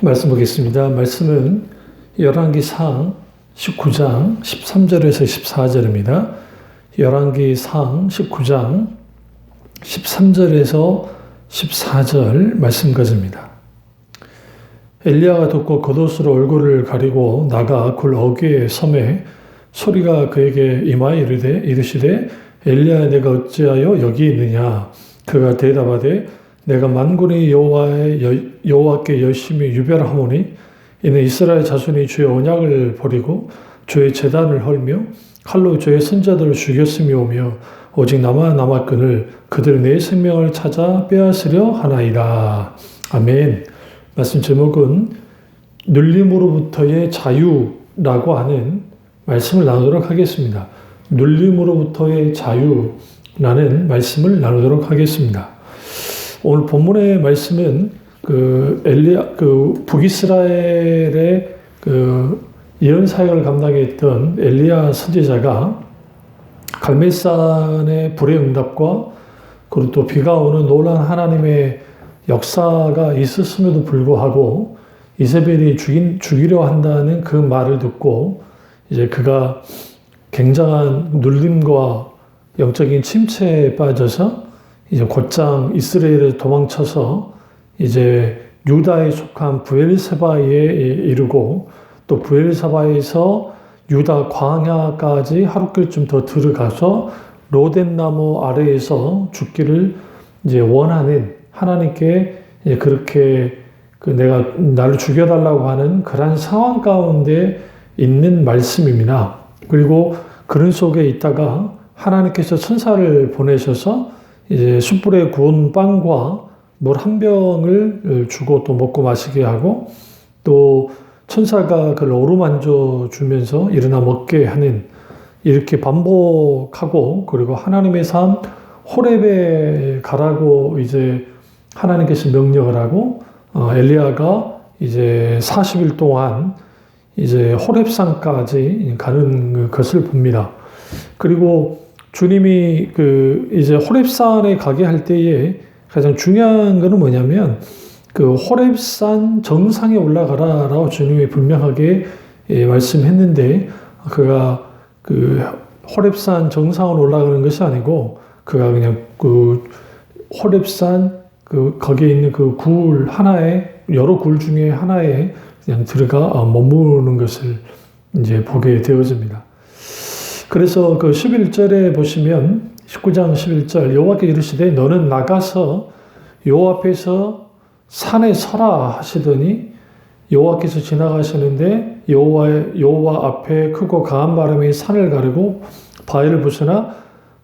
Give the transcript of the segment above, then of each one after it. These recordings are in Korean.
말씀 보겠습니다. 말씀은 열왕기상 19장 13절에서 14절입니다. 열왕기상 19장 13절에서 14절 말씀 가집니다. 엘리야가 듣고 겉옷으로 얼굴을 가리고 나가 굴 어귀의 섬에 소리가 그에게 임하여 이르시되 엘리야야 내가 어찌하여 여기 있느냐. 그가 대답하되 내가 만군의 여호와께 열심히 유별하오니 이는 이스라엘 자손이 주의 언약을 버리고 주의 제단을 헐며 칼로 주의 선자들을 죽였음이오며 오직 나만 남았거늘 그들은 내 생명을 찾아 빼앗으려 하나이다. 아멘. 말씀 제목은 눌림으로부터의 자유라고 하는 말씀을 나누도록 하겠습니다. 눌림으로부터의 자유라는 말씀을 나누도록 하겠습니다. 오늘 본문의 말씀은 북이스라엘의 예언 사역을 감당했던 엘리야 선지자가 갈멜산의 불의 응답과 그리고 또 비가 오는 놀라운 하나님의 역사가 있었음에도 불구하고 이세벨이 죽이려 한다는 그 말을 듣고 이제 그가 굉장한 눌림과 영적인 침체에 빠져서 이제 곧장 이스라엘에 도망쳐서 이제 유다에 속한 브엘세바에 이르고 또 브엘세바에서 유다 광야까지 하루길쯤 더 들어가서 로덴나무 아래에서 죽기를 이제 원하는 하나님께 이제 그렇게 내가 나를 죽여달라고 하는 그러한 상황 가운데 있는 말씀입니다. 그리고 그런 속에 있다가 하나님께서 천사를 보내셔서 이제 숯불에 구운 빵과 물 한 병을 주고 또 먹고 마시게 하고 또 천사가 그를 어루만져 주면서 일어나 먹게 하는 이렇게 반복하고 그리고 하나님의 산 호렙에 가라고 이제 하나님께서 명령을 하고 엘리야가 이제 40일 동안 이제 호렙산까지 가는 것을 봅니다. 그리고 주님이 이제 호렙산에 가게 할 때에 가장 중요한 것은 뭐냐면 호렙산 정상에 올라가라라고 주님이 분명하게 말씀했는데 그가 호렙산 정상으로 올라가는 것이 아니고 그가 그냥 호렙산 거기에 있는 굴 하나에 여러 굴 중에 하나에 그냥 들어가 머무르는 것을 이제 보게 되어집니다. 그래서 11절에 보시면 19장 11절 여호와께 이르시되 너는 나가서 여호와 앞에서 산에 서라 하시더니 여호와께서 지나가시는데 여호와 앞에 크고 강한 바람이 산을 가르고 바위를 부수나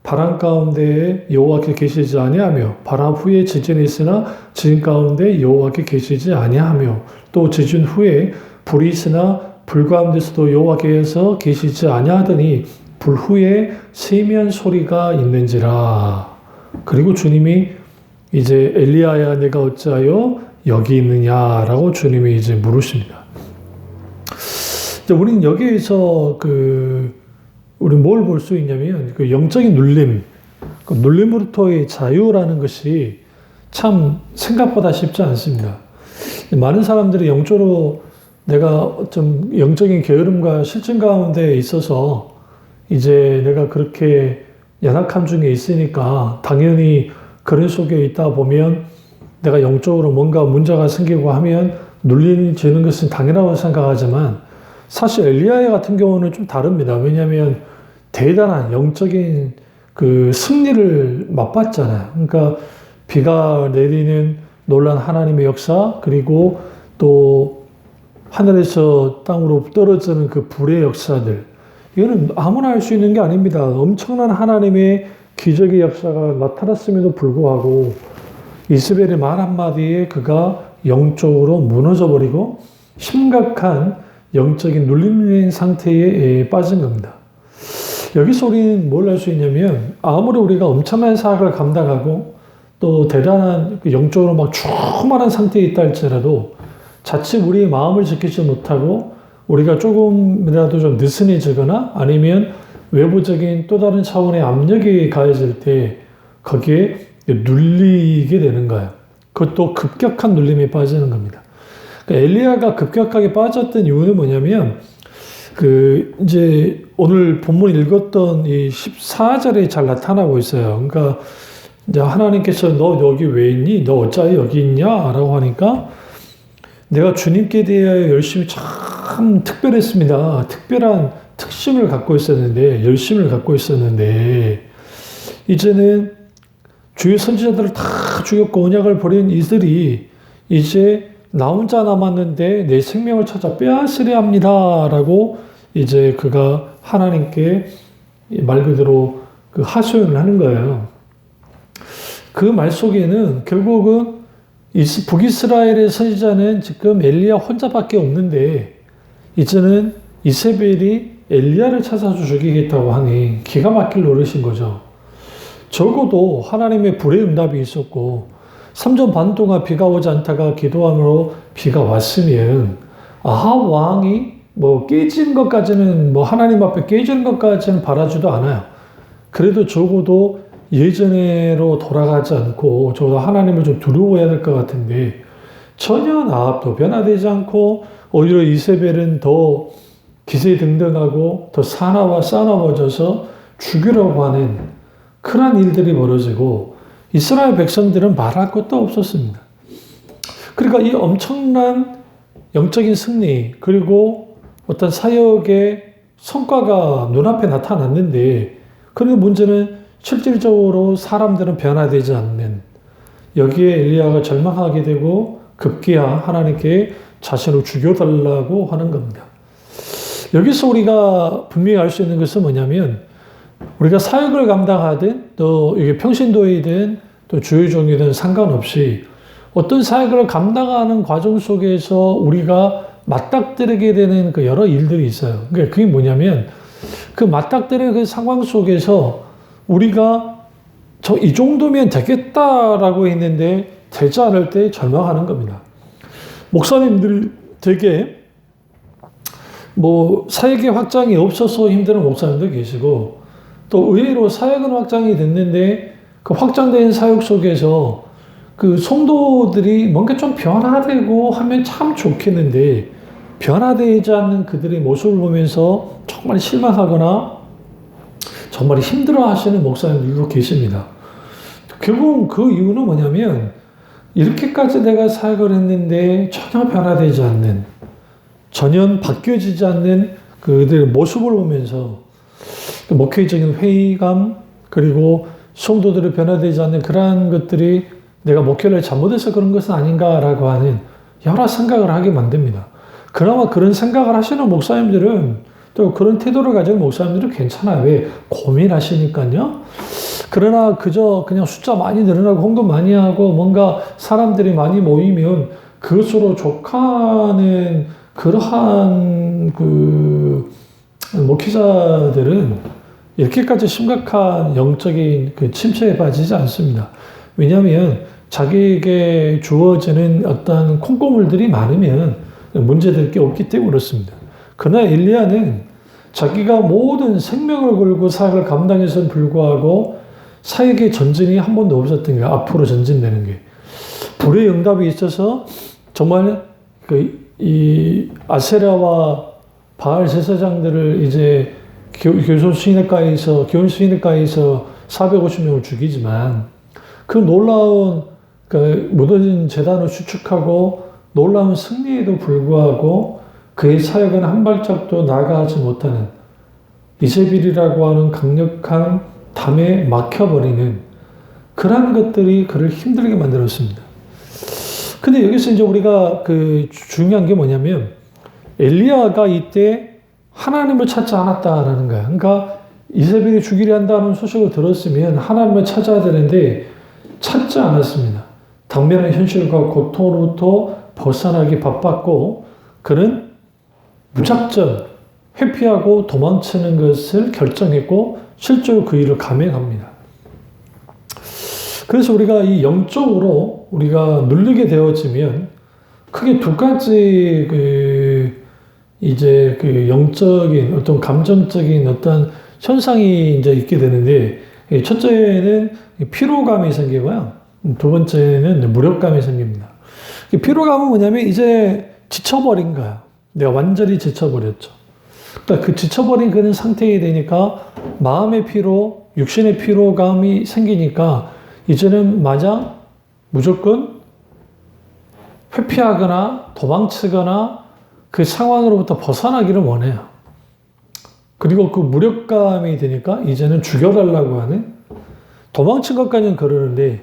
바람 가운데에 여호와께 계시지 아니하며 바람 후에 지진이 있으나 지진 가운데 여호와께 계시지 아니하며 또 지진 후에 불이 있으나 불 가운데서도 여호와께서 계시지 아니하더니 불 후에 세미한 소리가 있는지라. 그리고 주님이 이제 엘리야야 내가 어찌하여 여기 있느냐라고 주님이 이제 물으십니다. 우리는 여기에서 우리 뭘 볼 수 있냐면 영적인 눌림, 눌림으로부터의 자유라는 것이 참 생각보다 쉽지 않습니다. 많은 사람들이 영적으로 내가 좀 영적인 게으름과 실증 가운데 있어서 이제 내가 그렇게 연약함 중에 있으니까 당연히 그런 속에 있다 보면 내가 영적으로 뭔가 문제가 생기고 하면 눌리지는 것은 당연하다고 생각하지만 사실 엘리야 같은 경우는 좀 다릅니다. 왜냐하면 대단한 영적인 승리를 맛봤잖아요. 그러니까 비가 내리는 놀란 하나님의 역사 그리고 또 하늘에서 땅으로 떨어지는 불의 역사들 이거는 아무나 할 수 있는 게 아닙니다. 엄청난 하나님의 기적의 역사가 나타났음에도 불구하고 이스벨의 말 한마디에 그가 영적으로 무너져버리고 심각한 영적인 눌림된 상태에 빠진 겁니다. 여기서 우리는 뭘 할 수 있냐면 아무리 우리가 엄청난 사역을 감당하고 또 대단한 영적으로 막 충만한 상태에 있다 할지라도 자칫 우리의 마음을 지키지 못하고 우리가 조금이라도 좀 느슨해지거나 아니면 외부적인 또 다른 차원의 압력이 가해질 때 거기에 눌리게 되는 거예요. 그것도 급격한 눌림에 빠지는 겁니다. 그러니까 엘리야가 급격하게 빠졌던 이유는 뭐냐면 이제 오늘 본문 읽었던 이 14절에 잘 나타나고 있어요. 그러니까 이제 하나님께서 너 여기 왜 있니? 너 어찌 여기 있냐? 라고 하니까 내가 주님께 대하여 열심히 참 특별했습니다. 특별한 특심을 갖고 있었는데, 열심을 갖고 있었는데, 이제는 주의 선지자들을 다 죽였고 언약을 버린 이들이 이제 나 혼자 남았는데 내 생명을 찾아 빼앗으려 합니다. 라고 이제 그가 하나님께 말 그대로 그 하소연을 하는 거예요. 그 말 속에는 결국은 북이스라엘의 선지자는 지금 엘리야 혼자밖에 없는데 이제는 이세벨이 엘리야를 찾아서 죽이겠다고 하니 기가 막힐 노릇인 거죠. 적어도 하나님의 불의 응답이 있었고 3년 반 동안 비가 오지 않다가 기도함으로 비가 왔으면 아합 왕이 뭐 깨진 것까지는 뭐 하나님 앞에 깨지는 것까지는 바라지도 않아요. 그래도 적어도 예전으로 돌아가지 않고 적어도 하나님을 좀 두려워해야 될 것 같은데 전혀 아합도 변화되지 않고 오히려 이세벨은 더 기세등등하고 더 사나워 싸나워져서 죽이려고 하는 그런 일들이 벌어지고 이스라엘 백성들은 말할 것도 없었습니다. 그러니까 이 엄청난 영적인 승리 그리고 어떤 사역의 성과가 눈앞에 나타났는데 그런데 문제는 실질적으로 사람들은 변화되지 않는 여기에 엘리야가 절망하게 되고 급기야 하나님께 자신을 죽여달라고 하는 겁니다. 여기서 우리가 분명히 알 수 있는 것은 뭐냐면 우리가 사역을 감당하든 또 이게 평신도이든 또 주의종이든 상관없이 어떤 사역을 감당하는 과정 속에서 우리가 맞닥뜨리게 되는 그 여러 일들이 있어요. 그러니까 그게 뭐냐면 그 맞닥뜨리는 그 상황 속에서 우리가 이 정도면 되겠다라고 했는데 되지 않을 때 절망하는 겁니다. 목사님들이 되게 뭐 사역의 확장이 없어서 힘드는 목사님도 계시고 또 의외로 사역은 확장이 됐는데 그 확장된 사역 속에서 그 성도들이 뭔가 좀 변화되고 하면 참 좋겠는데 변화되지 않는 그들의 모습을 보면서 정말 실망하거나 정말 힘들어 하시는 목사님들도 계십니다. 결국 그 이유는 뭐냐면 이렇게까지 내가 사역을 했는데 전혀 변화되지 않는 전혀 바뀌어지지 않는 그들의 모습을 보면서 목회적인 회의감 그리고 성도들이 변화되지 않는 그러한 것들이 내가 목회를 잘못해서 그런 것은 아닌가라고 하는 여러 생각을 하게 만듭니다. 그나마 그런 생각을 하시는 목사님들은 또 그런 태도를 가진 목사님들은 괜찮아요. 왜? 고민하시니까요. 그러나 그저 그냥 숫자 많이 늘어나고 헌금 많이 하고 뭔가 사람들이 많이 모이면 그것으로 족하는 그러한 그 목회자들은 이렇게까지 심각한 영적인 그 침체에 빠지지 않습니다. 왜냐하면 자기에게 주어지는 어떤 콩고물들이 많으면 문제될 게 없기 때문에 그렇습니다. 그러나 엘리야는 자기가 모든 생명을 걸고 사역을 감당해서는 불구하고 사역의 전진이 한 번도 없었던 거예요. 앞으로 전진되는 게. 불의 응답이 있어서 정말 이 아세라와 바알 제사장들을 이제 교훈 수인회가에서 450명을 죽이지만 그 놀라운 그 무너진 재단을 수축하고 놀라운 승리에도 불구하고 그의 사역은 한 발짝도 나아가지 못하는 이세벨이라고 하는 강력한 담에 막혀버리는 그러한 것들이 그를 힘들게 만들었습니다. 근데 여기서 이제 우리가 그 중요한 게 뭐냐면 엘리야가 이때 하나님을 찾지 않았다라는 거야. 그러니까 이세벨이 죽이려 한다는 소식을 들었으면 하나님을 찾아야 되는데 찾지 않았습니다. 당면한 현실과 고통으로부터 벗어나기 바빴고 그는 무작정 회피하고 도망치는 것을 결정했고 실제로 그 일을 감행합니다. 그래서 우리가 이 영적으로 우리가 눌리게 되어지면 크게 두 가지 이제 그 영적인 어떤 감정적인 어떤 현상이 이제 있게 되는데 첫째는 피로감이 생기고요. 두 번째는 무력감이 생깁니다. 피로감은 뭐냐면 이제 지쳐버린 거야. 내가 완전히 지쳐버렸죠. 그러니까 그 지쳐버린 그런 상태에 되니까 마음의 피로, 육신의 피로감이 생기니까 이제는 마냥 무조건 회피하거나 도망치거나 그 상황으로부터 벗어나기를 원해요. 그리고 그 무력감이 되니까 이제는 죽여달라고 하는, 도망친 것까지는 그러는데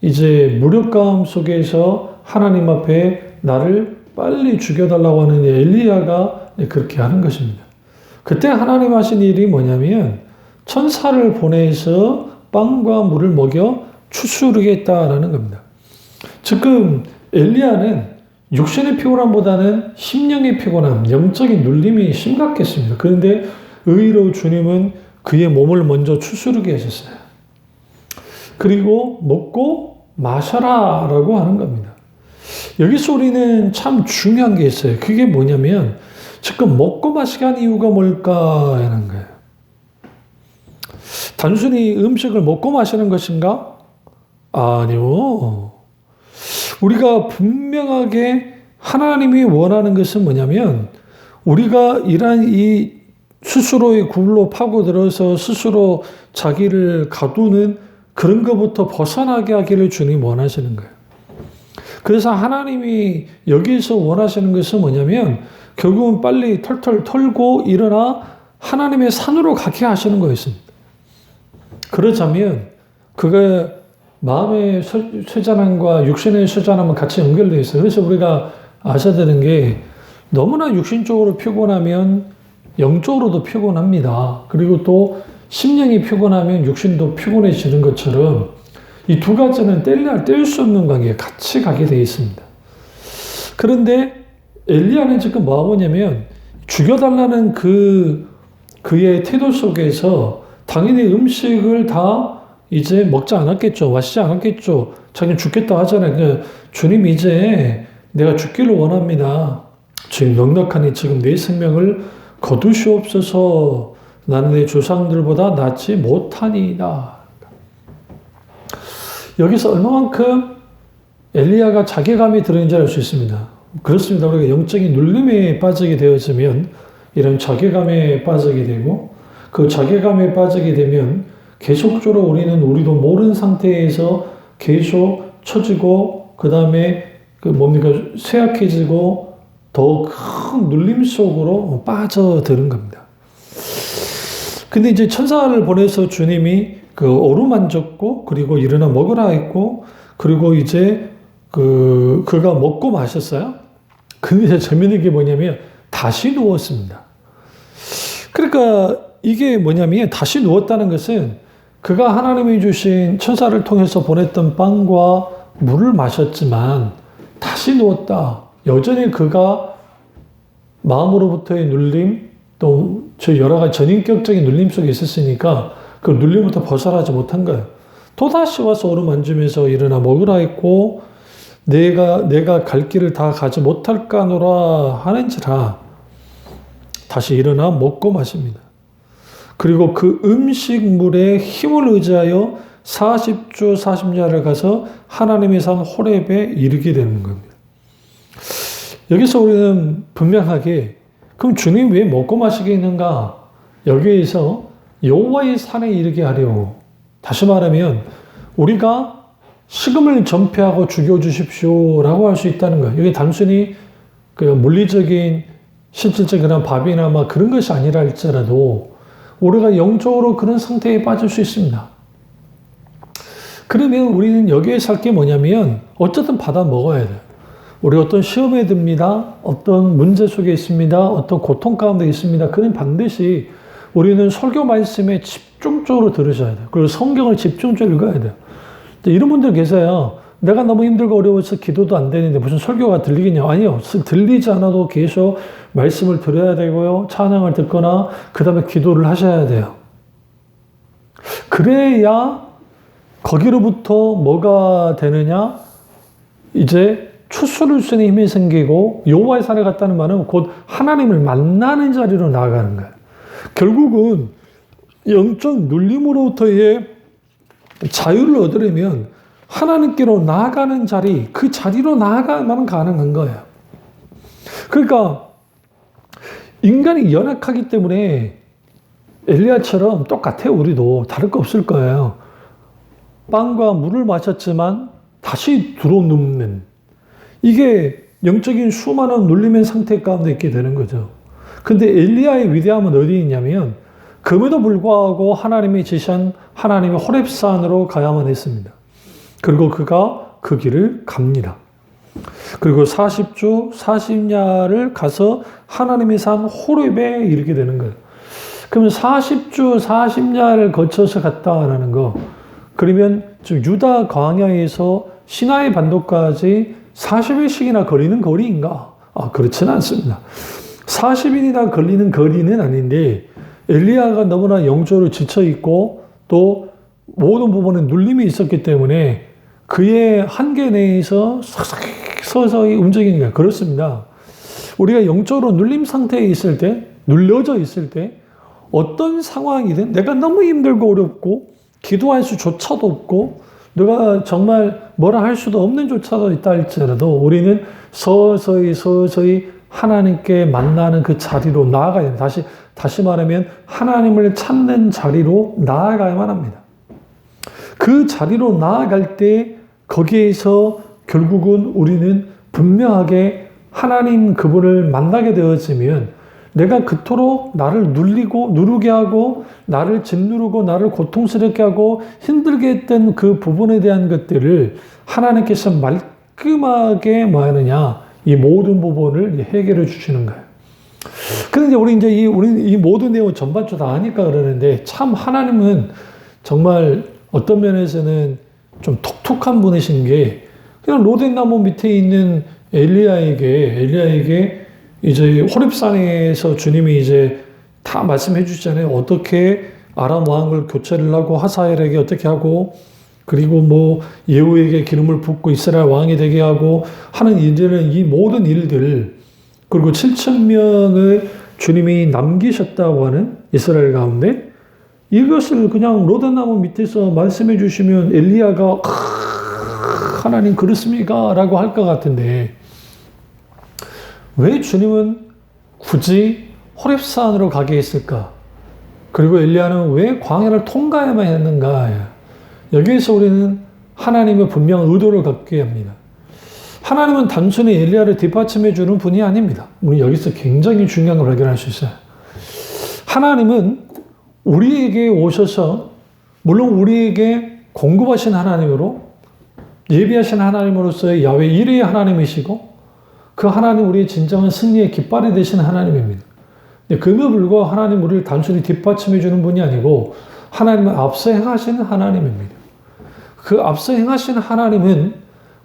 이제 무력감 속에서 하나님 앞에 나를 빨리 죽여달라고 하는 엘리야가 그렇게 하는 것입니다. 그때 하나님 하신 일이 뭐냐면 천사를 보내서 빵과 물을 먹여 추스르겠다라는 겁니다. 지금 엘리야는 육신의 피곤함보다는 심령의 피곤함, 영적인 눌림이 심각했습니다. 그런데 의로 주님은 그의 몸을 먼저 추스르게 하셨어요. 그리고 먹고 마셔라 라고 하는 겁니다. 여기서 우리는 참 중요한 게 있어요. 그게 뭐냐면 지금 먹고 마시게 한 이유가 뭘까 하는 거예요. 단순히 음식을 먹고 마시는 것인가? 아니요. 우리가 분명하게 하나님이 원하는 것은 뭐냐면 우리가 이러한 이 스스로의 굴로 파고들어서 스스로 자기를 가두는 그런 것부터 벗어나게 하기를 주님 원하시는 거예요. 그래서 하나님이 여기서 원하시는 것은 뭐냐면 결국은 빨리 털털 털고 일어나 하나님의 산으로 가게 하시는 거였습니다. 그러자면 그가 마음의 쇠잔함과 육신의 쇠잔함은 같이 연결되어 있어요. 그래서 우리가 아셔야 되는 게 너무나 육신적으로 피곤하면 영적으로도 피곤합니다. 그리고 또 심령이 피곤하면 육신도 피곤해지는 것처럼 이 두 가지는 뗄 수 없는 관계에 같이 가게 되어 있습니다. 그런데 엘리야는 지금 뭐 하냐면 죽여달라는 그의 태도 속에서 당연히 음식을 다 이제 먹지 않았겠죠. 마시지 않았겠죠. 자기는 죽겠다 하잖아요. 그러니까 주님 이제 내가 죽기를 원합니다. 지금 넉넉하니 지금 내 생명을 거두시옵소서. 나는 내 조상들보다 낫지 못하니이다. 여기서 얼마만큼 엘리야가 자괴감이 들었는지 알 수 있습니다. 그렇습니다. 우리가 영적인 눌림에 빠지게 되어지면 이런 자괴감에 빠지게 되고 그 자괴감에 빠지게 되면 계속적으로 우리도 모르는 상태에서 계속 처지고 그 다음에 쇠약해지고 더 큰 눌림 속으로 빠져드는 겁니다. 근데 이제 천사를 보내서 주님이 어루만졌고 그리고 일어나 먹으라 했고 그리고 이제 그가 먹고 마셨어요. 근데 이제 재밌는 게 뭐냐면 다시 누웠습니다. 그러니까 이게 뭐냐면 다시 누웠다는 것은 그가 하나님이 주신 천사를 통해서 보냈던 빵과 물을 마셨지만 다시 누웠다. 여전히 그가 마음으로부터의 눌림 또 여러 가지 전인격적인 눌림 속에 있었으니까 그 눌림부터 벗어나지 못한 거예요. 또다시 와서 어루만지면서 일어나 먹으라 했고 내가 갈 길을 다 가지 못할까노라 하는지라 다시 일어나 먹고 마십니다. 그리고 그 음식물에 힘을 의지하여 40주 40야를 가서 하나님의 산 호렙에 이르게 되는 겁니다. 여기서 우리는 분명하게 그럼 주님 왜 먹고 마시게 있는가? 여기에서 여호와의 산에 이르게 하려고. 다시 말하면 우리가 식음을 전폐하고 죽여주십시오라고 할 수 있다는 거예요. 이게 단순히 물리적인 실질적인 그런 밥이나 막 그런 것이 아니라 할지라도 우리가 영적으로 그런 상태에 빠질 수 있습니다. 그러면 우리는 여기에 살 게 뭐냐면 어쨌든 받아 먹어야 돼요. 우리 어떤 시험에 듭니다. 어떤 문제 속에 있습니다. 어떤 고통 가운데 있습니다. 그는 반드시 우리는 설교 말씀에 집중적으로 들으셔야 돼요. 그리고 성경을 집중적으로 읽어야 돼요. 이런 분들 계세요. 내가 너무 힘들고 어려워서 기도도 안 되는데 무슨 설교가 들리겠냐? 아니요. 들리지 않아도 계속 말씀을 들어야 되고요. 찬양을 듣거나 그 다음에 기도를 하셔야 돼요. 그래야 거기로부터 뭐가 되느냐? 이제 추스를 수 있는 힘이 생기고 여호와의 산에 갔다는 말은 곧 하나님을 만나는 자리로 나아가는 거예요. 결국은 영적 눌림으로부터의 자유를 얻으려면 하나님께로 나아가는 자리, 그 자리로 나아가면 가능한 거예요. 그러니까 인간이 연약하기 때문에 엘리야처럼 똑같아요. 우리도 다를 거 없을 거예요. 빵과 물을 마셨지만 다시 들어눕는, 이게 영적인 수많은 눌림의 상태 가운데 있게 되는 거죠. 근데 엘리야의 위대함은 어디 있냐면, 그럼에도 불구하고 하나님이 지시한 하나님의 호렙산으로 가야만 했습니다. 그리고 그가 그 길을 갑니다. 그리고 40주 40야를 가서 하나님의 산 호렙에 이르게 되는 거예요. 그러면 40주 40야를 거쳐서 갔다라는 거, 그러면 지금 유다 광야에서 시나이 반도까지 40일씩이나 걸리는 거리인가? 그렇지는 않습니다. 40일이나 걸리는 거리는 아닌데, 엘리야가 너무나 영적으로 지쳐있고 또 모든 부분에 눌림이 있었기 때문에 그의 한계 내에서 서서히 움직이는 거예요. 그렇습니다. 우리가 영적으로 눌림 상태에 있을 때, 눌려져 있을 때, 어떤 상황이든 내가 너무 힘들고 어렵고 기도할 수조차도 없고 내가 정말 뭐라 할 수도 없는 조차도 있다 할지라도 우리는 서서히 하나님께 만나는 그 자리로 나아가야 됩니다. 다시 말하면 하나님을 찾는 자리로 나아가야만 합니다. 그 자리로 나아갈 때 거기에서 결국은 우리는 분명하게 하나님 그분을 만나게 되어지면, 내가 그토록 나를 누르게 하고 나를 짓누르고 나를 고통스럽게 하고 힘들게 했던 그 부분에 대한 것들을 하나님께서 말끔하게 뭐 하느냐, 이 모든 부분을 해결해 주시는 거예요. 그런데 우리 이제 이 모든 내용 전반적으로 다 아니까 그러는데, 참 하나님은 정말 어떤 면에서는 좀 톡톡한 분이신 게, 그냥 로뎀나무 밑에 있는 엘리야에게 이제 호렙산에서 주님이 이제 다 말씀해 주시잖아요. 어떻게 아람 왕을 교체를 하고 하사엘에게 어떻게 하고, 그리고 뭐 예후에게 기름을 붓고 이스라엘 왕이 되게 하고 하는 이제는 이 모든 일들, 그리고 7,000명을 주님이 남기셨다고 하는 이스라엘 가운데, 이것을 그냥 로뎀나무 밑에서 말씀해 주시면 엘리야가 하나님 그렇습니까? 라고 할 것 같은데, 왜 주님은 굳이 호렙산으로 가게 했을까? 그리고 엘리야는 왜 광야를 통과해야만 했는가? 여기에서 우리는 하나님의 분명한 의도를 갖게 합니다. 하나님은 단순히 엘리야를 뒷받침해 주는 분이 아닙니다. 우리 여기서 굉장히 중요한 걸 발견할 수 있어요. 하나님은 우리에게 오셔서, 물론 우리에게 공급하신 하나님으로, 예비하신 하나님으로서의 야훼 일의 하나님이시고, 그 하나님 우리의 진정한 승리의 깃발이 되신 하나님입니다. 그럼에도 불구하고 하나님 우리를 단순히 뒷받침해 주는 분이 아니고 하나님은 앞서 행하시는 하나님입니다. 그 앞서 행하시는 하나님은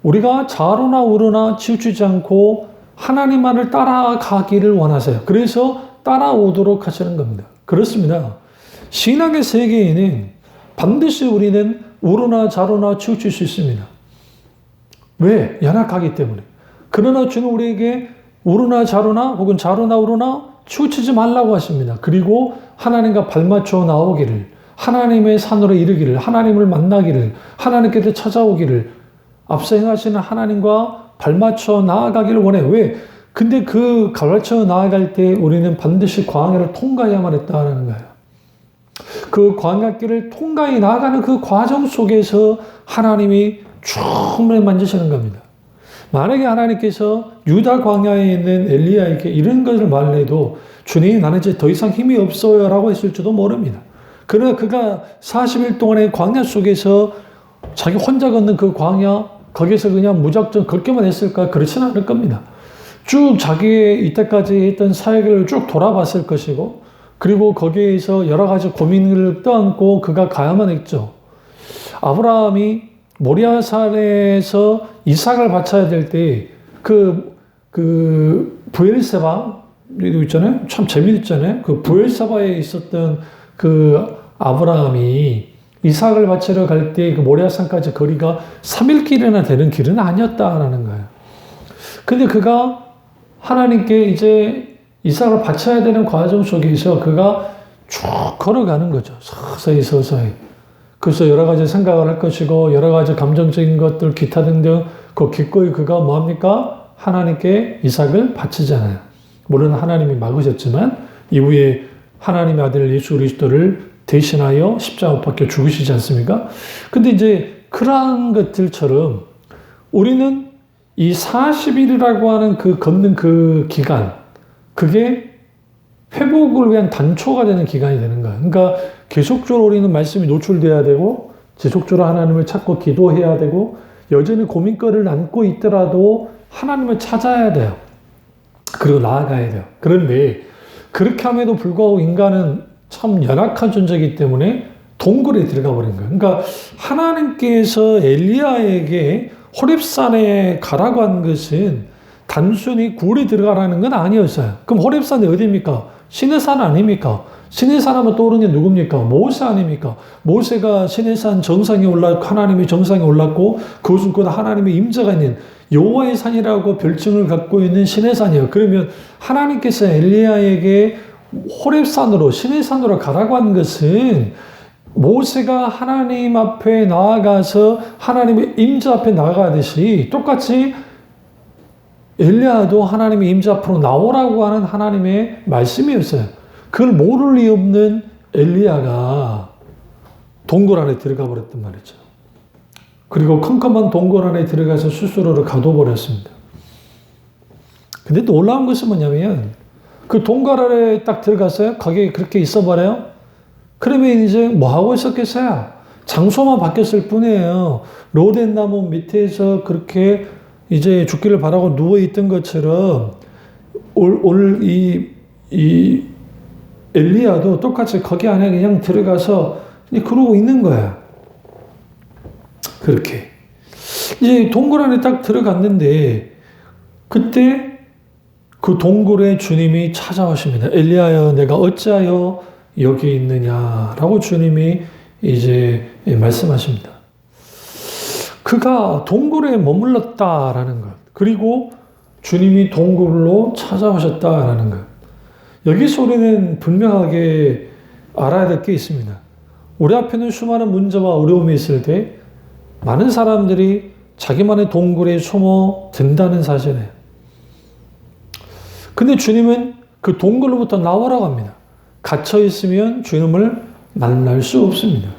우리가 좌로나 우로나 치우치지 않고 하나님만을 따라가기를 원하세요. 그래서 따라오도록 하시는 겁니다. 그렇습니다. 신앙의 세계에는 반드시 우리는 우로나 좌로나 치우칠 수 있습니다. 왜? 연약하기 때문에. 그러나 주는 우리에게 우로나 좌로나 혹은 좌로나 우로나 치우치지 말라고 하십니다. 그리고 하나님과 발맞춰 나오기를, 하나님의 산으로 이르기를, 하나님을 만나기를, 하나님께서 찾아오기를, 앞서 행하시는 하나님과 발맞춰 나아가기를 원해. 왜? 근데 그 발맞춰 나아갈 때 우리는 반드시 광야를 통과해야만 했다는 거예요. 그 광야길을 통과해 나아가는 그 과정 속에서 하나님이 충분히 만지시는 겁니다. 만약에 하나님께서 유다 광야에 있는 엘리야에게 이런 것을 말해도 주님 나는 이제 더 이상 힘이 없어요 라고 했을지도 모릅니다. 그러나 그가 40일 동안의 광야 속에서 자기 혼자 걷는 그 광야, 거기서 그냥 무작정 걷기만 했을까? 그렇지는 않을 겁니다. 쭉 자기의 이때까지 했던 사역을 쭉 돌아봤을 것이고, 그리고 거기에서 여러 가지 고민을 떠안고 그가 가야만 했죠. 아브라함이 모리아산에서 이삭을 바쳐야 될 때 그 브엘세바 있잖아요. 참 재미있잖아요. 그 브엘세바에 있었던 그 아브라함이 이삭을 바치러 갈 때 그 모리아산까지 거리가 3일길이나 되는 길은 아니었다라는 거예요. 근데 그가 하나님께 이제 이삭을 바쳐야 되는 과정 속에서 그가 쭉 걸어가는 거죠. 서서히. 그래서 여러 가지 생각을 할 것이고, 여러 가지 감정적인 것들, 기타 등등, 그 기꺼이 그가 뭐합니까? 하나님께 이삭을 바치잖아요. 물론 하나님이 막으셨지만 이후에 하나님의 아들 예수 그리스도를 대신하여 십자가 못 박혀 죽으시지 않습니까? 근데 이제 그러한 것들처럼 우리는 이 40일이라고 하는 그 걷는 그 기간, 그게 회복을 위한 단초가 되는 기간이 되는 거예요. 그러니까 계속적으로 우리는 말씀이 노출돼야 되고 지속적으로 하나님을 찾고 기도해야 되고 여전히 고민거리를 안고 있더라도 하나님을 찾아야 돼요. 그리고 나아가야 돼요. 그런데 그렇게 함에도 불구하고 인간은 참 연약한 존재이기 때문에 동굴에 들어가 버린 거예요. 그러니까 하나님께서 엘리야에게 호렙산에 가라고 한 것은 단순히 굴에 들어가라는 건 아니었어요. 그럼 호렙산이 어디입니까? 시내산 아닙니까? 시내산 하면 떠오르는 게 누굽니까? 모세 아닙니까? 모세가 시내산 정상에 올랐고 하나님의 정상에 올랐고 그것은 곧 하나님의 임재가 있는 여호와의 산이라고 별칭을 갖고 있는 시내산이에요. 그러면 하나님께서 엘리야에게 호렙산으로 시내산으로 가라고 한 것은 모세가 하나님 앞에 나아가서 하나님의 임재 앞에 나아가듯이 똑같이 엘리야도 하나님의 임재 앞으로 나오라고 하는 하나님의 말씀이었어요. 그걸 모를 리 없는 엘리야가 동굴 안에 들어가 버렸단 말이죠. 그리고 컴컴한 동굴 안에 들어가서 스스로를 가둬버렸습니다. 근데 놀라운 것은 뭐냐면 그 동굴 안에 딱 들어갔어요. 거기에 그렇게 있어버려요. 그러면 이제 뭐 하고 있었겠어요? 장소만 바뀌었을 뿐이에요. 로덴 나무 밑에서 그렇게 이제 죽기를 바라고 누워있던 것처럼 오늘 이 엘리야도 똑같이 거기 안에 그냥 들어가서 그러고 있는 거야. 그렇게. 이제 동굴 안에 딱 들어갔는데 그때 그 동굴에 주님이 찾아오십니다. 엘리야여 내가 어찌하여 여기 있느냐라고 주님이 이제 말씀하십니다. 그가 동굴에 머물렀다라는 것. 그리고 주님이 동굴로 찾아오셨다라는 것. 여기서 우리는 분명하게 알아야 될 게 있습니다. 우리 앞에는 수많은 문제와 어려움이 있을 때 많은 사람들이 자기만의 동굴에 숨어 든다는 사실이에요. 근데 주님은 그 동굴로부터 나오라고 합니다. 갇혀 있으면 주님을 만날 수 없습니다.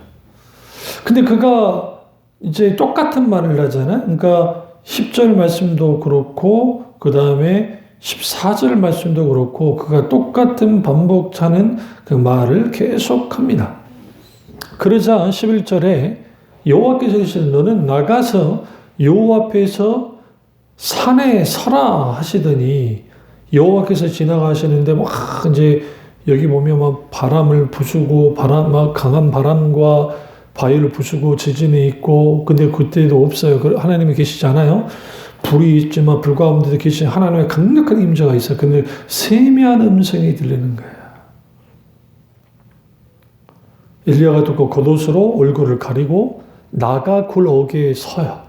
근데 그가 이제 똑같은 말을 하잖아요. 그러니까 10절 말씀도 그렇고 그 다음에 14절 말씀도 그렇고 그가 똑같은 반복하는 그 말을 계속합니다. 그러자 11절에 여호와께서 이르시되 너는 나가서 여호와 앞에서 산에 서라 하시더니 여호와께서 지나가시는데 막 이제 여기 보면 막 바람을 부수고 막 강한 바람과 바위를 부수고 지진이 있고 근데 그때도 없어요. 하나님이 계시지 않아요. 불이 있지만 불 가운데도 계신 하나님의 강력한 임재가 있어요. 근데 세미한 음성이 들리는 거예요. 엘리야가 듣고 겉옷으로 얼굴을 가리고 나가 굴 어귀에 서요.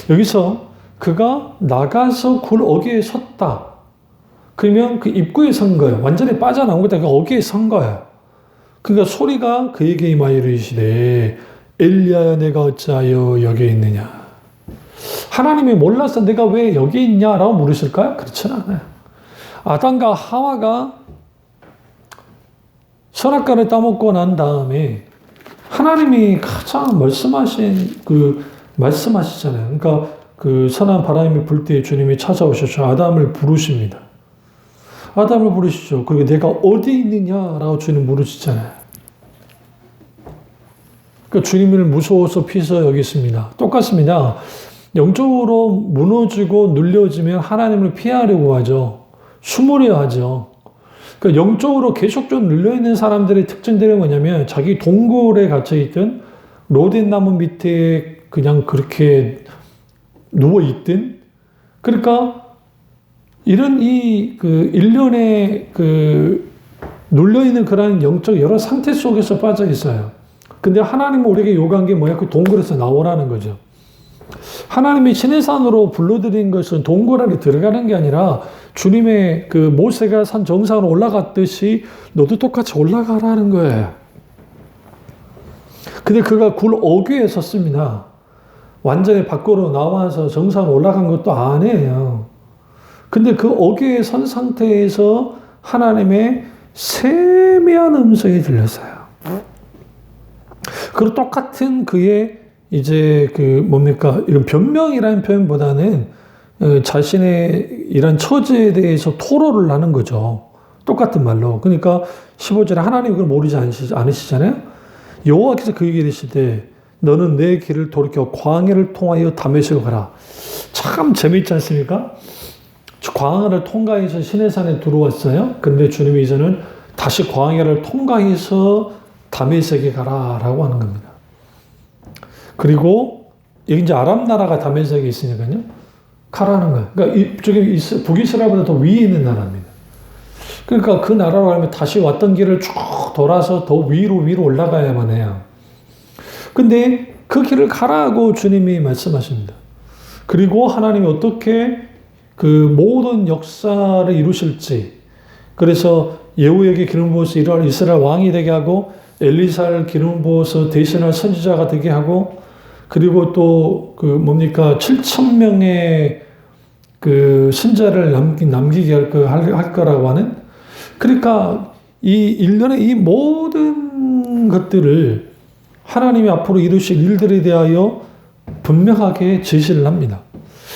여기서 그가 나가서 굴 어귀에 섰다. 그러면 그 입구에 선 거예요. 완전히 빠져나온 거다. 그 어귀에 선 거예요. 그러니까 소리가 그에게 임하여 이르시되 엘리야야 내가 어찌하여 여기 있느냐. 하나님이 몰라서 내가 왜 여기 있냐라고 물으실까요? 그렇지는 않아요. 아담과 하와가 선악과를 따먹고 난 다음에 하나님이 가장 말씀하시잖아요. 그러니까 그 선한 바람이 불 때 주님이 찾아오셔서 아담을 부르십니다. 아담을 부르시죠. 그리고 내가 어디 있느냐라고 주님 물으시잖아요. 그러니까 주님을 무서워서 피서 여기 있습니다. 똑같습니다. 영적으로 무너지고 눌려지면 하나님을 피하려고 하죠. 숨으려 하죠. 그러니까 영적으로 계속적으로 눌려있는 사람들의 특징들이 뭐냐면 자기 동굴에 갇혀있든 로덴 나무 밑에 그냥 그렇게 누워있든 그러니까 이런 일련의 눌려있는 그런 영적 여러 상태 속에서 빠져 있어요. 근데 하나님은 우리에게 요구한 게 뭐야? 그 동굴에서 나오라는 거죠. 하나님이 시내산으로 불러들인 것은 동굴 안에 들어가는 게 아니라 주님의 그 모세가 산 정상으로 올라갔듯이 너도 똑같이 올라가라는 거예요. 근데 그가 굴 어귀에 섰습니다. 완전히 밖으로 나와서 정상 올라간 것도 아니에요. 근데 그 어귀에 선 상태에서 하나님의 세미한 음성이 들렸어요. 그리고 똑같은 그의 이제 이건 변명이라는 표현보다는 자신의 이런 처지에 대해서 토로를 하는 거죠. 똑같은 말로. 그러니까 15절에 하나님 그걸 모르지 않으시잖아요. 여호와께서 그에게 이르시되 너는 내 길을 돌이켜 광야를 통하여 다메섹으로 가라. 참 재미있지 않습니까? 광야를 통과해서 시내산에 들어왔어요. 그런데 주님이 이제는 다시 광야를 통과해서 다메섹에 가라라고 하는 겁니다. 그리고 여기 이제 아람 나라가 다메섹에 있으니까요. 가라는 거예요. 그러니까 이쪽에 북이스라엘보다 더 위에 있는 나라입니다. 그러니까 그 나라로 가면 다시 왔던 길을 쭉 돌아서 더 위로 올라가야만 해요. 근데 그 길을 가라고 주님이 말씀하십니다. 그리고 하나님이 어떻게 그 모든 역사를 이루실지, 그래서 예후에게 기름 부어서 이스라엘 왕이 되게 하고 엘리사를 기름 부어서 대신할 선지자가 되게 하고, 그리고 또 7,000명의 그 신자를 남기게 할 거라고 하는, 그러니까 이 일련의 이 모든 것들을 하나님이 앞으로 이루실 일들에 대하여 분명하게 제시를 합니다.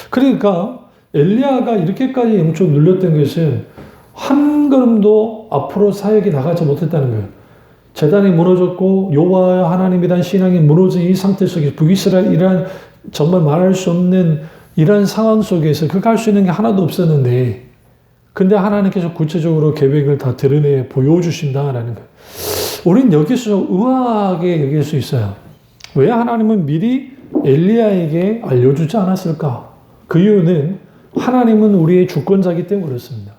그러니까 엘리야가 이렇게까지 영적 눌렸던 것은 한 걸음도 앞으로 사역에 나가지 못했다는 거예요. 제단이 무너졌고 여호와 하나님에 대한 신앙이 무너진 이 상태 속에서 북이스라엘이란 정말 말할 수 없는 이런 상황 속에서 그렇게 할 수 있는 게 하나도 없었는데, 근데 하나님께서 구체적으로 계획을 다 드러내 보여주신다라는 거예요. 우린 여기서 의아하게 여길 수 있어요. 왜 하나님은 미리 엘리야에게 알려주지 않았을까? 그 이유는 하나님은 우리의 주권자이기 때문에 그렇습니다.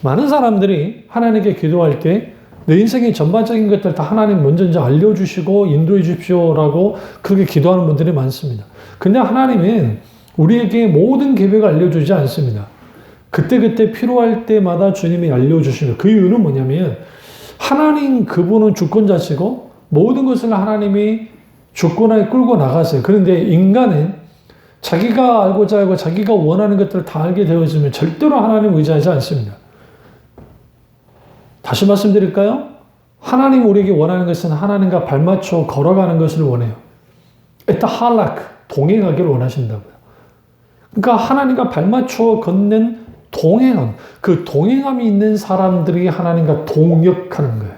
많은 사람들이 하나님께 기도할 때 내 인생의 전반적인 것들 다 하나님 먼저 이제 알려주시고 인도해 주십시오라고 그렇게 기도하는 분들이 많습니다. 근데 하나님은 우리에게 모든 계획을 알려주지 않습니다. 그때그때 필요할 때마다 주님이 알려주시는, 그 이유는 뭐냐면 하나님 그분은 주권자시고 모든 것을 하나님이 주권하에 끌고 나가세요. 그런데 인간은 자기가 알고자 하고 자기가 원하는 것들을 다 알게 되어지면 절대로 하나님 의지하지 않습니다. 다시 말씀드릴까요? 하나님 우리에게 원하는 것은 하나님과 발맞춰 걸어가는 것을 원해요. 에타 할락, 동행하기를 원하신다고요. 그러니까 하나님과 발맞춰 걷는 동행함, 그 동행함이 있는 사람들이 하나님과 동역하는 거예요.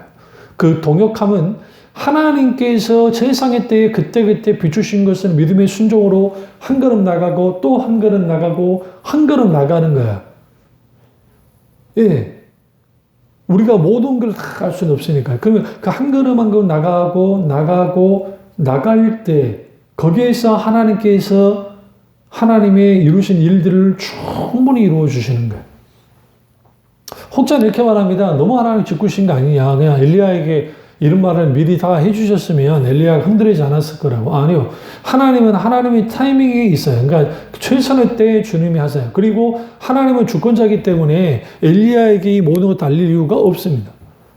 그 동역함은 하나님께서 세상의 때에 그때그때 비추신 것을 믿음의 순종으로 한 걸음 나가고 또 한 걸음 나가고 한 걸음 나가는 거야. 예. 우리가 모든 걸 다 할 수는 없으니까. 그러면 그 한 걸음 한 걸음 나갈 때 거기에서 하나님께서 하나님의 이루신 일들을 충분히 이루어 주시는 거예요. 혹자는 이렇게 말합니다. 너무 하나님 짓궂으신 거 아니냐. 그냥 엘리야에게 이런 말을 미리 다 해주셨으면 엘리야가 흔들리지 않았을 거라고. 아니요. 하나님은 하나님의 타이밍이 있어요. 그러니까 최선의 때에 주님이 하세요. 그리고 하나님은 주권자이기 때문에 엘리야에게 이 모든 것을 알릴 이유가 없습니다.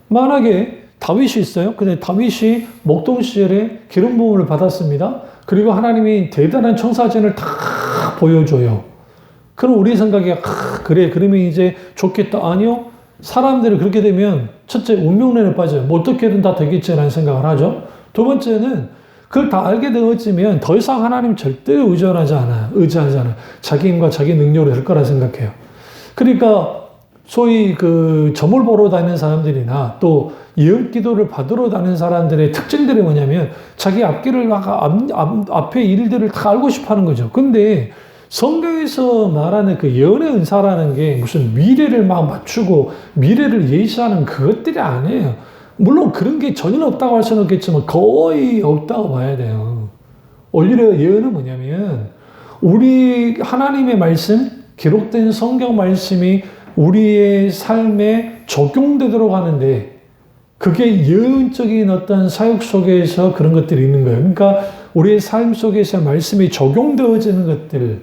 만약에 다윗이 있어요. 근데 다윗이 목동 시절에 기름 부음을 받았습니다. 그리고 하나님이 대단한 청사진을 다 보여줘요. 그럼 우리 생각에 그래 그러면 이제 좋겠다. 아니요. 사람들이 그렇게 되면 첫째 운명론에 빠져요. 뭐 어떻게든 다 되겠지라는 생각을 하죠. 두 번째는 그걸 다 알게 되어지면 더 이상 하나님 절대 의지하지 않아요. 자기 힘과 자기 능력으로 될 거라 생각해요. 그러니까 소위 그 점을 보러 다니는 사람들이나 또 예언 기도를 받으러 다니는 사람들의 특징들이 뭐냐면 자기 앞에 일들을 다 알고 싶어 하는 거죠. 근데 성경에서 말하는 그 예언의 은사라는 게 무슨 미래를 막 맞추고 미래를 예시하는 그것들이 아니에요. 물론 그런 게 전혀 없다고 할 수는 없겠지만 거의 없다고 봐야 돼요. 오히려 예언은 뭐냐면 우리 하나님의 말씀, 기록된 성경 말씀이 우리의 삶에 적용되도록 하는데 그게 예언적인 어떤 사역 속에서 그런 것들이 있는 거예요. 그러니까 우리의 삶 속에서 말씀이 적용되어지는 것들,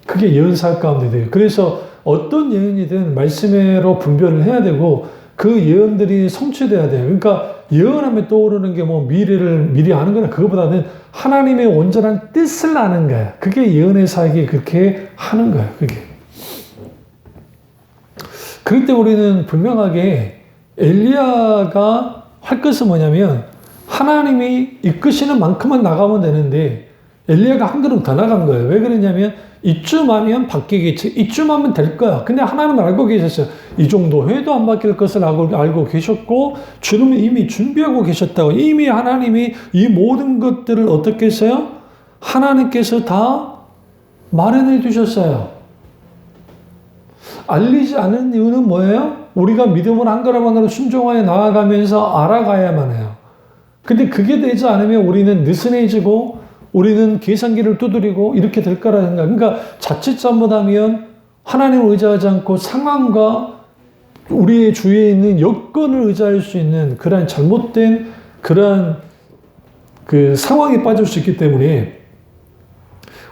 그게 예언 사역 가운데 돼요. 그래서 어떤 예언이든 말씀으로 분별을 해야 되고 그 예언들이 성취돼야 돼요. 그러니까 예언하면 떠오르는 게 뭐 미래를 미리 아는 거나 그거보다는 하나님의 온전한 뜻을 아는 거야. 그게 예언의 사역이 그렇게 하는 거야. 그게. 그럴 때 우리는 분명하게 엘리야가 할 것은 뭐냐면 하나님이 이끄시는 만큼만 나가면 되는데 엘리야가 한 걸음 더 나간 거예요. 왜 그러냐면 이쯤 하면 바뀌겠지. 이쯤 하면 될 거야. 근데 하나님은 알고 계셨어요. 이 정도 해도 안 바뀔 것을 알고 계셨고 주님은 이미 준비하고 계셨다고. 이미 하나님이 이 모든 것들을 어떻게 했어요? 하나님께서 다 마련해 두셨어요. 알리지 않은 이유는 뭐예요? 우리가 믿음을 한 걸음 한 걸음 순종하여 나아가면서 알아가야만 해요. 근데 그게 되지 않으면 우리는 느슨해지고 우리는 계산기를 두드리고 이렇게 될 거라는 생각. 그러니까 자칫 잘못하면 하나님을 의지하지 않고 상황과 우리의 주위에 있는 여건을 의지할 수 있는 그러한 잘못된 그러한 그 상황에 빠질 수 있기 때문에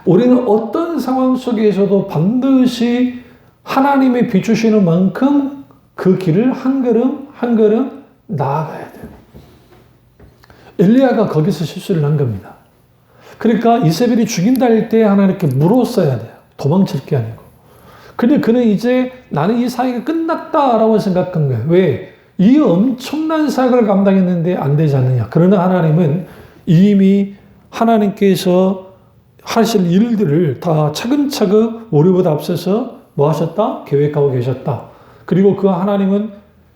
우리는 어떤 상황 속에서도 반드시 하나님의 비추시는 만큼 그 길을 한 걸음 한 걸음 나아가야 돼요. 엘리야가 거기서 실수를 한 겁니다. 그러니까 이세벨이 죽인다 할 때 하나님께 물었어야 돼요. 도망칠 게 아니고. 근데 그는 이제 나는 이 사역이 끝났다라고 생각한 거예요. 왜? 이 엄청난 사역을 감당했는데 안 되지 않느냐. 그러나 하나님은 이미 하나님께서 하실 일들을 다 차근차근 우리보다 앞서서 뭐 하셨다? 계획하고 계셨다. 그리고 그 하나님은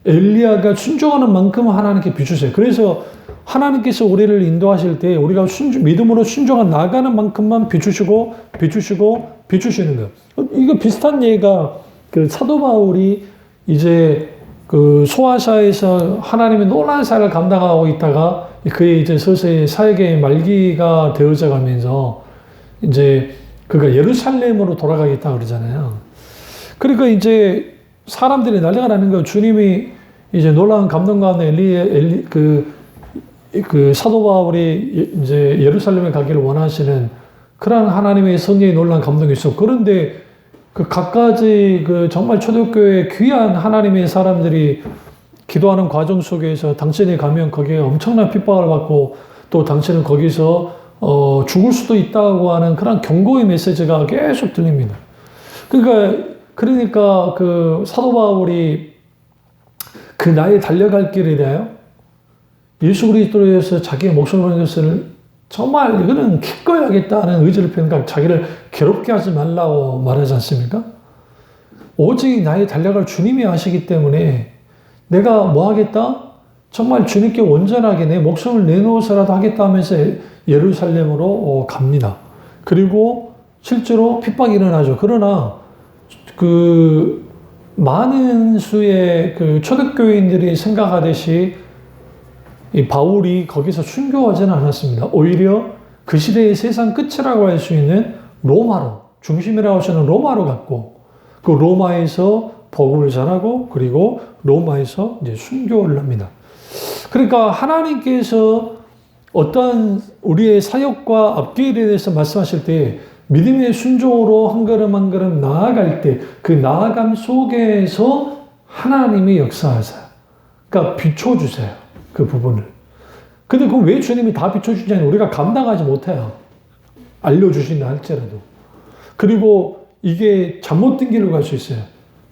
엘리야가 순종하는 만큼 하나님께 비추세요. 그래서 하나님께서 우리를 인도하실 때 우리가 믿음으로 순종하 나가는 만큼만 비추시고 비추시는 거예요. 이거 비슷한 예가 그 사도 바울이 이제 그 소아시아에서 하나님의 놀라운 사역을 감당하고 있다가 그의 이제 서서히 사역의 말기가 되어져 가면서 이제 그가 예루살렘으로 돌아가겠다 그러잖아요. 그러니까 이제 사람들이 난리가 나는 거예요. 주님이 이제 놀라운 감동 가운데 그 사도 바울이 이제 예루살렘에 가기를 원하시는 그런 하나님의 성령의 놀라운 감동이 있었고, 그런데 그 갖가지 그 정말 초대교회 귀한 하나님의 사람들이 기도하는 과정 속에서 당신이 가면 거기에 엄청난 핍박을 받고 또 당신은 거기서 죽을 수도 있다고 하는 그런 경고의 메시지가 계속 들립니다. 그러니까 그 사도 바울이 그 나의 달려갈 길에 대하여 예수 그리스도로 해서 자기의 목숨을 버린 것을 정말 이거는 기꺼이 하겠다는 의지를 표현하고 자기를 괴롭게 하지 말라고 말하지 않습니까? 오직 나의 달려갈 주님이 아시기 때문에 내가 뭐 하겠다? 정말 주님께 온전하게 내 목숨을 내놓아서라도 하겠다 하면서 예루살렘으로 갑니다. 그리고 실제로 핍박이 일어나죠. 그러나 그 많은 수의 그 초대교인들이 생각하듯이 이 바울이 거기서 순교하지는 않았습니다. 오히려 그 시대의 세상 끝이라고 할 수 있는 로마로, 중심이라고 하시는 로마로 갔고, 그 로마에서 복음을 전하고, 그리고 로마에서 이제 순교를 합니다. 그러니까 하나님께서 어떤 우리의 사역과 앞길에 대해서 말씀하실 때 믿음의 순종으로 한 걸음 한 걸음 나아갈 때 그 나아감 속에서 하나님이 역사하세요. 그러니까 비춰주세요. 그 부분을. 근데 그럼 왜 주님이 다 비춰주냐면 우리가 감당하지 못해요. 알려주신다 할지라도. 그리고 이게 잘못된 길로 갈 수 있어요.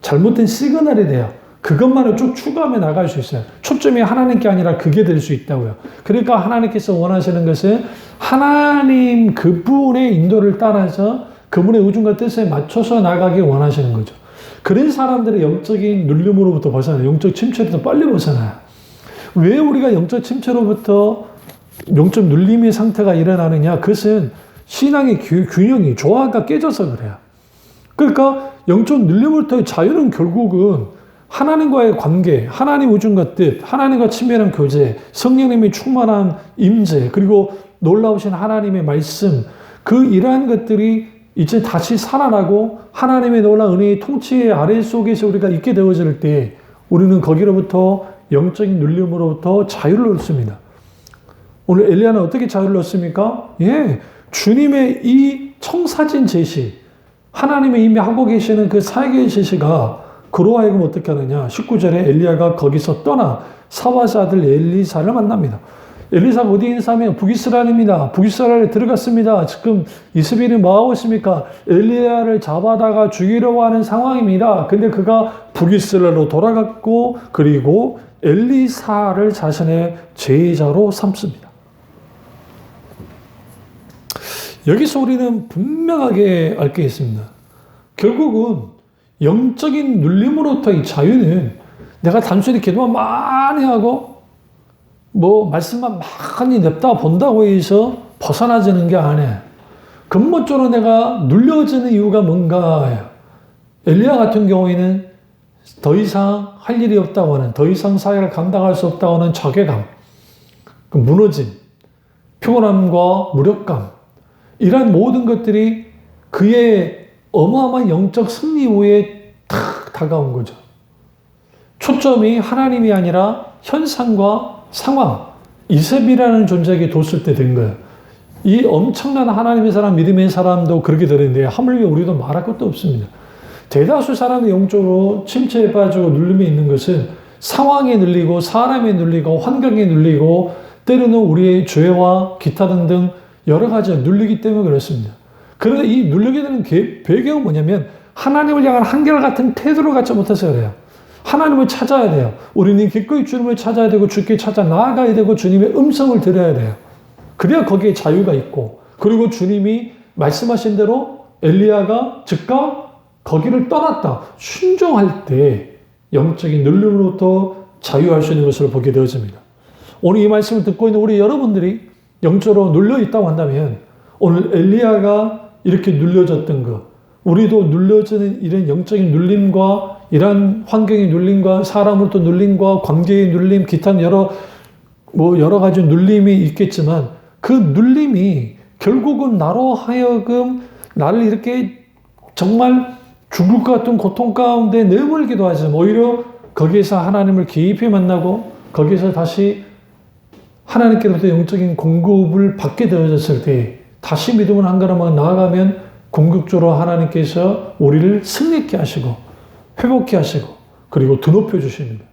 잘못된 시그널이 돼요. 그것만을 쭉 추구하며 나갈 수 있어요. 초점이 하나님께 아니라 그게 될 수 있다고요. 그러니까 하나님께서 원하시는 것은 하나님 그분의 인도를 따라서 그분의 의중과 뜻에 맞춰서 나가길 원하시는 거죠. 그런 사람들의 영적인 눌림으로부터 벗어나요. 영적 침체로부터 빨리 벗어나요. 왜 우리가 영적 침체로부터 영적 눌림의 상태가 일어나느냐? 그것은 신앙의 균형이 조화가 깨져서 그래요. 그러니까 영적 눌림으로부터의 자유는 결국은 하나님과의 관계, 하나님 의중과 뜻, 하나님과 친밀한 교제, 성령님의 충만한 임재, 그리고 놀라우신 하나님의 말씀, 그 이러한 것들이 이제 다시 살아나고 하나님의 놀라운 은혜의 통치 아래 속에서 우리가 있게 되어질 때 우리는 거기로부터 영적인 눌림으로부터 자유를 얻습니다. 오늘 엘리야는 어떻게 자유를 얻습니까? 예, 주님의 이 청사진 제시, 하나님이 이미 하고 계시는 그 사역의 제시가 그로 하여금 어떻게 하느냐. 19절에 엘리야가 거기서 떠나 사와스 아들 엘리사를 만납니다. 엘리사가 어디 있는 사람이에요? 북이스라엘입니다. 북이스라엘에 들어갔습니다. 지금 이스라엘이 뭐하고 있습니까? 엘리야를 잡아다가 죽이려고 하는 상황입니다. 근데 그가 북이스라엘로 돌아갔고 그리고 엘리사를 자신의 제자로 삼습니다. 여기서 우리는 분명하게 알 게 있습니다. 결국은 영적인 눌림으로부터의 자유는 내가 단순히 기도만 많이 하고 말씀만 많이 냅다 본다고 해서 벗어나지는 게 아니에요. 근본적으로 내가 눌려지는 이유가 뭔가. 엘리야 같은 경우에는 더 이상 할 일이 없다고 하는, 더 이상 사역을 감당할 수 없다고 하는 자괴감, 무너짐, 피곤함과 무력감, 이런 모든 것들이 그의 어마어마한 영적 승리 후에 탁 다가온 거죠. 초점이 하나님이 아니라 현상과 상황, 이세벨이라는 존재에게 뒀을 때 된 거예요. 이 엄청난 하나님의 사람, 믿음의 사람도 그렇게 되는데 하물며 우리도 말할 것도 없습니다. 대다수 사람이 영적으로 침체에 빠지고 눌림에 있는 것은 상황에 눌리고 사람에 눌리고 환경에 눌리고 때로는 우리의 죄와 기타 등등 여러 가지가 눌리기 때문에 그렇습니다. 그런데 이 눌리게 되는 배경은 뭐냐면 하나님을 향한 한결같은 태도를 갖지 못해서 그래요. 하나님을 찾아야 돼요. 우리는 기꺼이 주님을 찾아야 되고 주께 찾아 나아가야 되고 주님의 음성을 들어야 돼요. 그래야 거기에 자유가 있고 그리고 주님이 말씀하신 대로 엘리야가 즉각 거기를 떠났다. 순종할 때 영적인 눌림으로부터 자유할 수 있는 것을 보게 되어집니다. 오늘 이 말씀을 듣고 있는 우리 여러분들이 영적으로 눌려 있다고 한다면 오늘 엘리야가 이렇게 눌려졌던 것, 우리도 눌려지는 이런 영적인 눌림과 이러한 환경의 눌림과 사람으로부터 눌림과 관계의 눌림, 기타 여러 가지 눌림이 있겠지만 그 눌림이 결국은 나로 하여금 나를 이렇게 정말 죽을 것 같은 고통 가운데 내몰기도 하지만 오히려 거기에서 하나님을 깊이 만나고 거기에서 다시 하나님께로부터 영적인 공급을 받게 되어졌을 때 다시 믿음을 한 걸음만 나아가면 궁극적으로 하나님께서 우리를 승리케 하시고 회복케 하시고 그리고 드높여 주십니다.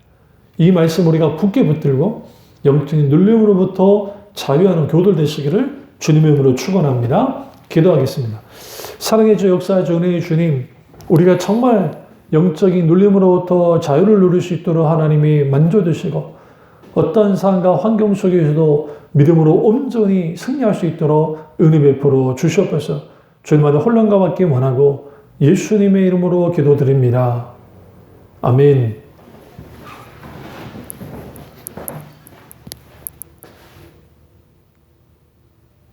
이 말씀 우리가 굳게 붙들고 영적인 눌림으로부터 자유하는 교들 되시기를 주님의 이름으로 축원합니다. 기도하겠습니다. 사랑의 주 역사의 주 은혜의 주님, 우리가 정말 영적인 눌림으로부터 자유를 누릴 수 있도록 하나님이 만져주시고 어떠한 상황과 환경 속에서도 믿음으로 온전히 승리할 수 있도록 은혜 베풀어 주시옵소서. 주님마다 혼란과 받기 원하고 예수님의 이름으로 기도드립니다. 아멘.